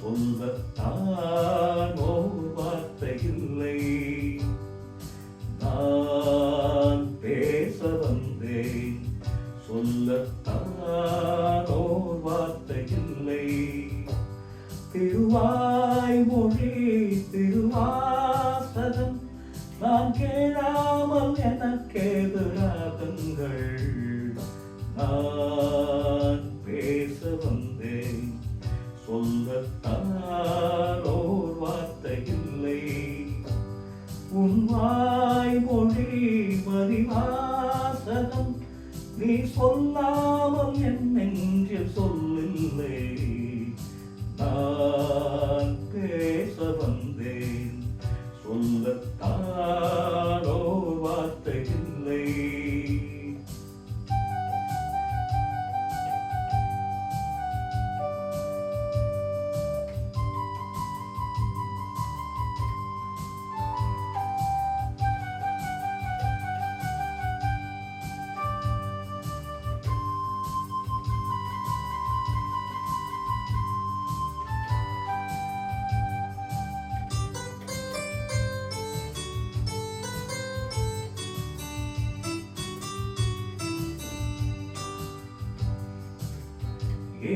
சொல்லத்தான் ஓர் வார்த்தை இல்லை. நான் பேச வந்தேன், சொல்லத்தான் ஓர் வார்த்தை இல்லை. திருவாய்மொழி திருவாசகம் நான் கேளாமல் எனக்கேது ராகங்கள். நான் பேச வந்தேன், சொல்லத்தான் ஓர் வார்த்தை இல்லை. உன் வாய்மொழி மறிவாசகம் நீ சொல்லாமல் என் நெஞ்சில் சொல்லில்லை. நான் பேச வந்தேன், சொல்லத்தான் ஓர் வார்த்தை இல்லை.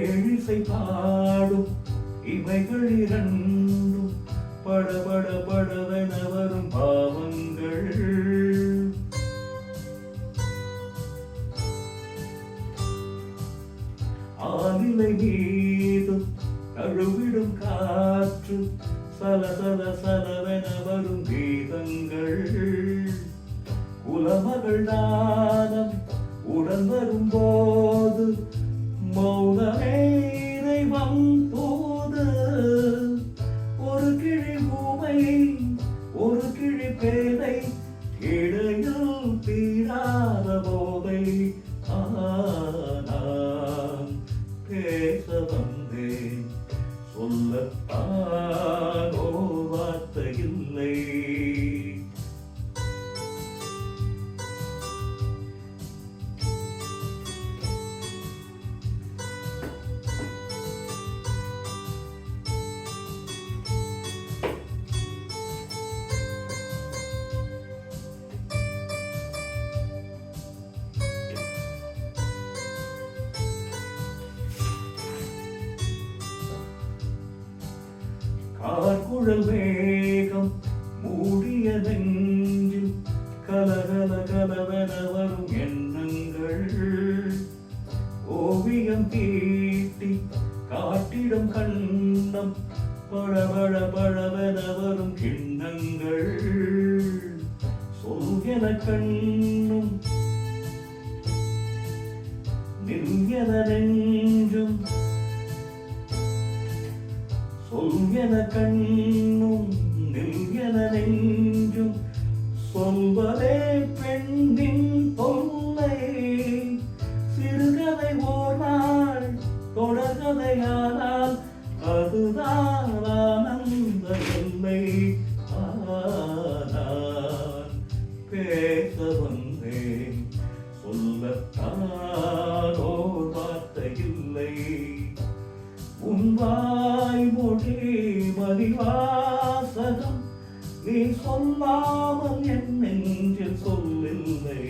ஏழிசை பாடும் இவைகள் இரண்டும் படபட படவென வரும் பாவங்கள். ஆலிலை மீது தழுவிடும் காற்று சலசல சலவென வரும் கீதங்கள். குலமகள் நாதம் உடன் வரும்போது மௌனமே இறைவன் தூது. ஒரு கிழி பூமை ஒரு கிழி பேதை இடையில் தீராத போதை. நான் பேச வந்தேன், சொல்லத்தான் ஓர் வார்த்தை இல்லை. கார்குழல் மேகம் மூடிய நெஞ்சில் கலகல கலவென வரும் எண்ணங்கள். ஓவியம் தீட்டி காட்டிடும் கண்ணம் பழபழ பழவென வரும் கிண்ணங்கள். சொல்கென கண்ணும் நில்யன நெஞ்சும், சொல்யன கண்ணும் நில்யன நெஞ்சும் சொல்வதே பெண்ணின் தொல்லை. சிறுகதை ஓர் நாள் தொடர்கதையானால் அதுதான் ஆனந்த எல்லை. நான் பேச வந்தேன், சொல்லத்தான் ஓர் வார்த்தை இல்லை. உன் வாய்மொழி மறிவாசகம் நீ சொல்லாமல் என் நெஞ்சில் சொல்லில்லை.